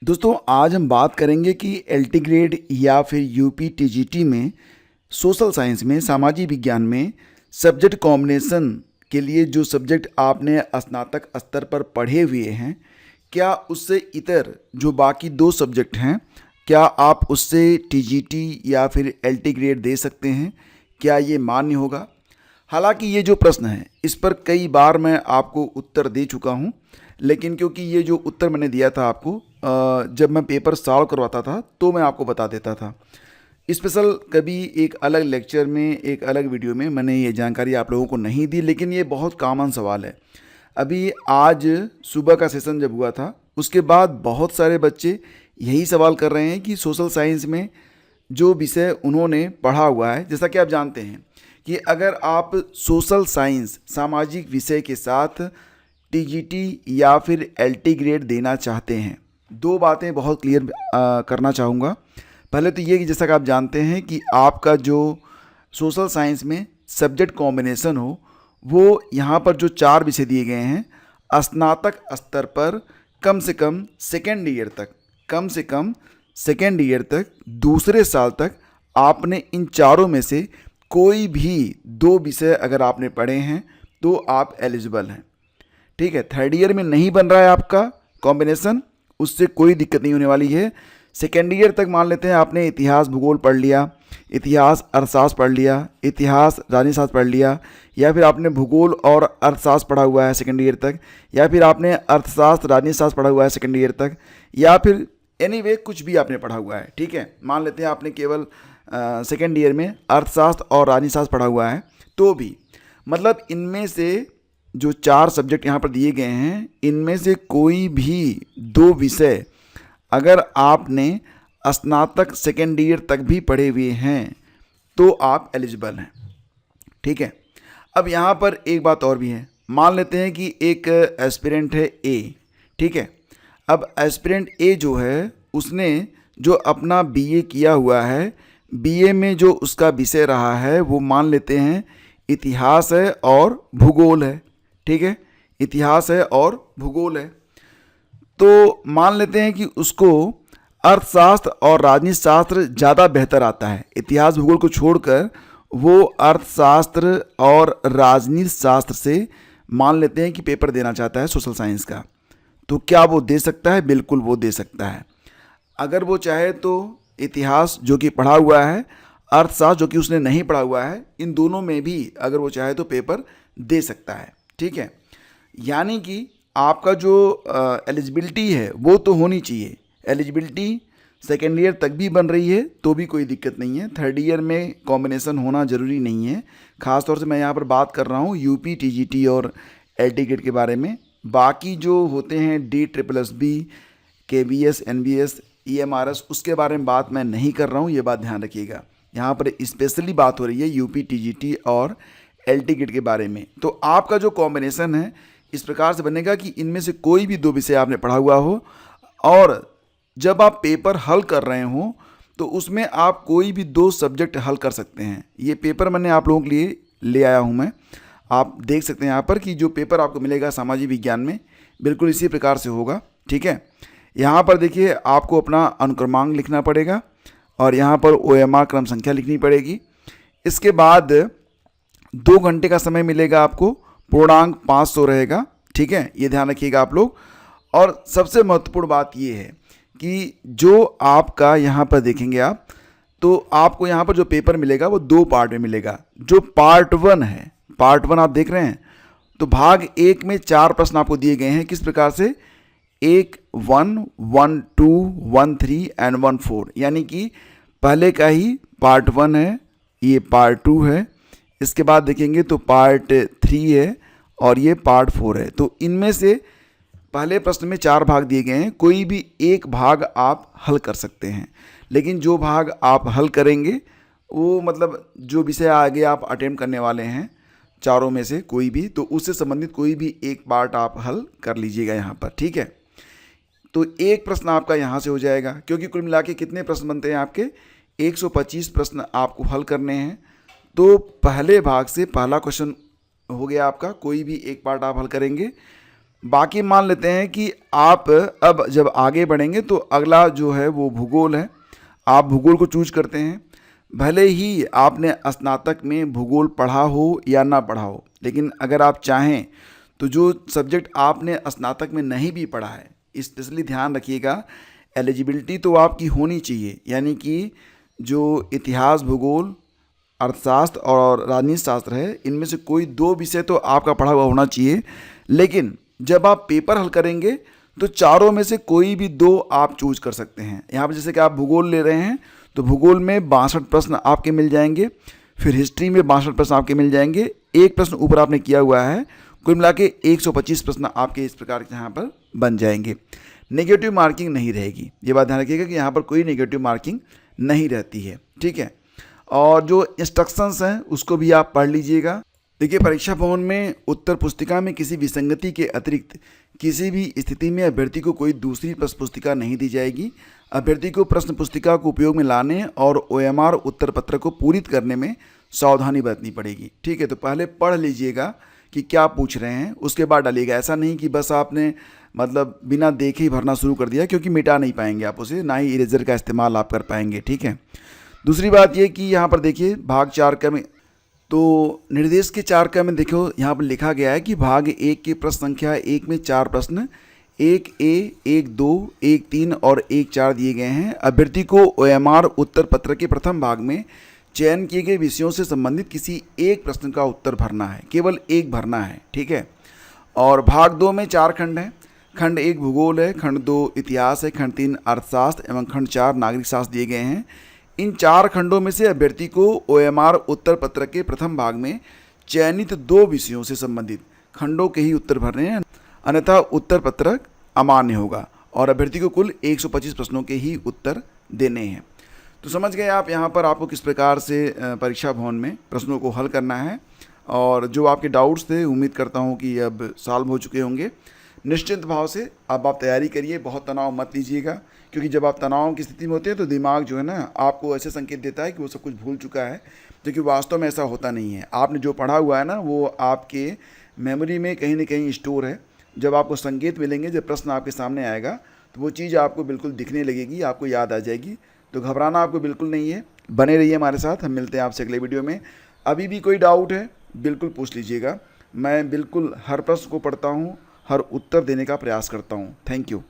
दोस्तों आज हम बात करेंगे कि एलटी ग्रेड या फिर यूपी टीजीटी में सोशल साइंस में सामाजिक विज्ञान में सब्जेक्ट कॉम्बिनेशन के लिए जो सब्जेक्ट आपने स्नातक स्तर पर पढ़े हुए हैं, क्या उससे इतर जो बाकी दो सब्जेक्ट हैं, क्या आप उससे टीजीटी या फिर एलटी ग्रेड दे सकते हैं? क्या ये मान्य होगा? हालांकि ये जो प्रश्न है इस पर कई बार मैं आपको उत्तर दे चुका हूँ, लेकिन क्योंकि ये जो उत्तर मैंने दिया था आपको जब मैं पेपर सॉल्व करवाता था तो मैं आपको बता देता था। स्पेशल कभी एक अलग लेक्चर में एक अलग वीडियो में मैंने ये जानकारी आप लोगों को नहीं दी, लेकिन ये बहुत कॉमन सवाल है। अभी आज सुबह का सेशन जब हुआ था उसके बाद बहुत सारे बच्चे यही सवाल कर रहे हैं कि सोशल साइंस में जो विषय उन्होंने पढ़ा हुआ है, जैसा कि आप जानते हैं कि अगर आप सोशल साइंस सामाजिक विषय के साथ टीजीटी या फिर एलटी ग्रेड देना चाहते हैं, दो बातें बहुत क्लियर करना चाहूँगा। पहले तो ये कि जैसा कि आप जानते हैं कि आपका जो सोशल साइंस में सब्जेक्ट कॉम्बिनेशन हो वो यहाँ पर जो 4 विषय दिए गए हैं, स्नातक स्तर पर कम से कम सेकेंड ईयर तक दूसरे साल तक आपने इन चारों में से कोई भी 2 विषय अगर आपने पढ़े हैं तो आप एलिजिबल हैं। ठीक है, थर्ड ईयर में नहीं बन रहा है आपका कॉम्बिनेशन, उससे कोई दिक्कत नहीं होने वाली है। सेकेंड ईयर तक मान लेते हैं आपने इतिहास भूगोल पढ़ लिया, इतिहास अर्थशास्त्र पढ़ लिया, इतिहास राजनीतिशास्त्र पढ़ लिया, या फिर आपने भूगोल और अर्थशास्त्र पढ़ा हुआ है सेकेंड ईयर तक, या फिर आपने अर्थशास्त्र राजनीतिशास्त्र पढ़ा हुआ है सेकेंड ईयर तक, या फिर एनीवे कुछ भी आपने पढ़ा हुआ है। ठीक है, मान लेते हैं आपने केवल सेकेंड ईयर में अर्थशास्त्र और राजनीतिशास्त्र पढ़ा हुआ है, तो भी मतलब इनमें से जो 4 सब्जेक्ट यहाँ पर दिए गए हैं इनमें से कोई भी 2 विषय अगर आपने स्नातक सेकेंड ईयर तक भी पढ़े हुए हैं तो आप एलिजिबल हैं। ठीक है, अब यहाँ पर एक बात और भी है। मान लेते हैं कि एक एस्पिरेंट है ए, ठीक है। अब एस्पिरेंट ए जो है उसने जो अपना बीए किया हुआ है, बीए में जो उसका विषय रहा है वो मान लेते हैं इतिहास है और भूगोल है। ठीक है, इतिहास है और भूगोल है, तो मान लेते हैं कि उसको अर्थशास्त्र और राजनीति शास्त्र ज़्यादा बेहतर आता है। इतिहास भूगोल को छोड़कर वो अर्थशास्त्र और राजनीति शास्त्र से मान लेते हैं कि पेपर देना चाहता है सोशल साइंस का, तो क्या वो दे सकता है? बिल्कुल वो दे सकता है। अगर वो चाहे तो इतिहास जो कि पढ़ा हुआ है, अर्थशास्त्र जो कि उसने नहीं पढ़ा हुआ है, इन दोनों में भी अगर वो चाहे तो पेपर दे सकता है। ठीक है, यानी कि आपका जो एलिजिबिलिटी है वो तो होनी चाहिए। एलिजिबिलिटी सेकेंड ईयर तक भी बन रही है तो भी कोई दिक्कत नहीं है, थर्ड ईयर में कॉम्बिनेशन होना ज़रूरी नहीं है। ख़ास तौर से मैं यहाँ पर बात कर रहा हूँ यूपी टीजीटी और एलटी ग्रेड के बारे में। बाकी जो होते हैं DSSS, KBS, NBS, EMRS, उसके बारे में बात मैं नहीं कर रहा हूँ, ये बात ध्यान रखिएगा। यहाँ पर स्पेशली बात हो रही है यूपी टीजीटी और एलटी ग्रेड के बारे में। तो आपका जो कॉम्बिनेशन है इस प्रकार से बनेगा कि इनमें से कोई भी 2 विषय आपने पढ़ा हुआ हो, और जब आप पेपर हल कर रहे हो तो उसमें आप कोई भी 2 सब्जेक्ट हल कर सकते हैं। ये पेपर मैंने आप लोगों के लिए ले आया हूँ मैं, आप देख सकते हैं यहाँ पर कि जो पेपर आपको मिलेगा सामाजिक विज्ञान में बिल्कुल इसी प्रकार से होगा। ठीक है, यहाँ पर देखिए आपको अपना अनुक्रमांक लिखना पड़ेगा और यहाँ पर OMR क्रम संख्या लिखनी पड़ेगी। इसके बाद 2 घंटे का समय मिलेगा आपको, पूर्णांक 500 रहेगा। ठीक है, ये ध्यान रखिएगा आप लोग। और सबसे महत्वपूर्ण बात ये है कि जो आपका यहाँ पर देखेंगे आप, तो आपको यहाँ पर जो पेपर मिलेगा वो 2 पार्ट में मिलेगा। जो पार्ट 1 है, पार्ट 1 आप देख रहे हैं, तो भाग 1 में 4 प्रश्न आपको दिए गए हैं। किस प्रकार से? 1, 1, 1, 2, 1, 3 एंड 1, 4, यानी कि पहले का ही पार्ट 1 है, ये पार्ट 2 है, इसके बाद देखेंगे तो पार्ट 3 है और ये पार्ट 4 है। तो इनमें से पहले प्रश्न में 4 भाग दिए गए हैं, कोई भी एक भाग आप हल कर सकते हैं, लेकिन जो भाग आप हल करेंगे वो मतलब जो विषय आगे आप अटेम्प्ट करने वाले हैं चारों में से कोई भी, तो उससे संबंधित कोई भी एक पार्ट आप हल कर लीजिएगा यहाँ पर। ठीक है, तो एक प्रश्न आपका यहाँ से हो जाएगा, क्योंकि कुल मिला के कितने प्रश्न बनते हैं आपके? 125 प्रश्न आपको हल करने हैं। तो पहले भाग से पहला क्वेश्चन हो गया आपका, कोई भी एक पार्ट आप हल करेंगे। बाकी मान लेते हैं कि आप अब जब आगे बढ़ेंगे तो अगला जो है वो भूगोल है। आप भूगोल को चूज करते हैं, भले ही आपने स्नातक में भूगोल पढ़ा हो या ना पढ़ा हो, लेकिन अगर आप चाहें तो जो सब्जेक्ट आपने स्नातक में नहीं भी पढ़ा है, स्पेशली ध्यान रखिएगा, एलिजिबिलिटी तो आपकी होनी चाहिए, यानी कि जो इतिहास, भूगोल, अर्थशास्त्र और राजनीति शास्त्र है, इनमें से कोई 2 विषय तो आपका पढ़ा हुआ होना चाहिए। लेकिन जब आप पेपर हल करेंगे तो चारों में से कोई भी 2 आप चूज कर सकते हैं। यहाँ पर जैसे कि आप भूगोल ले रहे हैं तो भूगोल में 62 प्रश्न आपके मिल जाएंगे, फिर हिस्ट्री में 62 प्रश्न आपके मिल जाएंगे, एक प्रश्न ऊपर आपने किया हुआ है, कुल मिला के 125 प्रश्न आपके इस प्रकार के यहाँ पर बन जाएंगे। नेगेटिव मार्किंग नहीं रहेगी, ये बात ध्यान रखिएगा कि यहाँ पर कोई नेगेटिव मार्किंग नहीं रहती है, ठीक है। और जो इंस्ट्रक्शंस हैं उसको भी आप पढ़ लीजिएगा। देखिए, परीक्षा भवन में उत्तर पुस्तिका में किसी विसंगति के अतिरिक्त किसी भी स्थिति में अभ्यर्थी को कोई दूसरी प्रश्न पुस्तिका नहीं दी जाएगी। अभ्यर्थी को प्रश्न पुस्तिका को उपयोग में लाने और OMR उत्तर पत्र को पूरित करने में सावधानी बरतनी पड़ेगी, ठीक है। तो पहले पढ़ लीजिएगा कि क्या पूछ रहे हैं, उसके बाद डालिएगा। ऐसा नहीं कि बस आपने मतलब बिना देखे ही भरना शुरू कर दिया, क्योंकि मिटा नहीं पाएंगे आप उसे, ना ही इरेजर का इस्तेमाल आप कर पाएंगे, ठीक है। दूसरी बात ये कि यहाँ पर देखिए भाग 4 का में, तो निर्देश के 4 का में देखो यहाँ पर लिखा गया है कि भाग 1 की प्रश्न संख्या 1 में 4 प्रश्न 1A, 1-2, 1-3 और 1-4 दिए गए हैं। अभ्यर्थी को OMR उत्तर पत्र के प्रथम भाग में चयन किए गए विषयों से संबंधित किसी एक प्रश्न का उत्तर भरना है, केवल एक भरना है, ठीक है। और भाग 2 में 4 खंड हैं। खंड 1 भूगोल है, खंड 2 इतिहास है, खंड 3 अर्थशास्त्र एवं खंड 4 नागरिक शास्त्र दिए गए हैं। इन 4 खंडों में से अभ्यर्थी को OMR उत्तर पत्र के प्रथम भाग में चयनित 2 विषयों से संबंधित खंडों के ही उत्तर भरने हैं, अन्यथा उत्तर पत्रक अमान्य होगा और अभ्यर्थी को कुल 125 प्रश्नों के ही उत्तर देने हैं। तो समझ गए आप यहाँ पर आपको किस प्रकार से परीक्षा भवन में प्रश्नों को हल करना है। और जो आपके डाउट्स थे, उम्मीद करता हूँ कि अब सॉल्व हो चुके होंगे। निश्चिंत भाव से अब आप तैयारी करिए, बहुत तनाव मत लीजिएगा, क्योंकि जब आप तनाव की स्थिति में होते हैं तो दिमाग जो है ना आपको ऐसे संकेत देता है कि वो सब कुछ भूल चुका है, क्योंकि वास्तव में ऐसा होता नहीं है। आपने जो पढ़ा हुआ है ना वो आपके मेमोरी में कहीं ना कहीं स्टोर है। जब आपको संकेत मिलेंगे, जब प्रश्न आपके सामने आएगा तो वो चीज़ आपको बिल्कुल दिखने लगेगी, आपको याद आ जाएगी। तो घबराना आपको बिल्कुल नहीं है, बने रहिए हमारे साथ। हम मिलते हैं आपसे अगले वीडियो में। अभी भी कोई डाउट है बिल्कुल पूछ लीजिएगा, मैं बिल्कुल हर प्रश्न को पढ़ता हूँ, हर उत्तर देने का प्रयास करता हूँ। Thank you.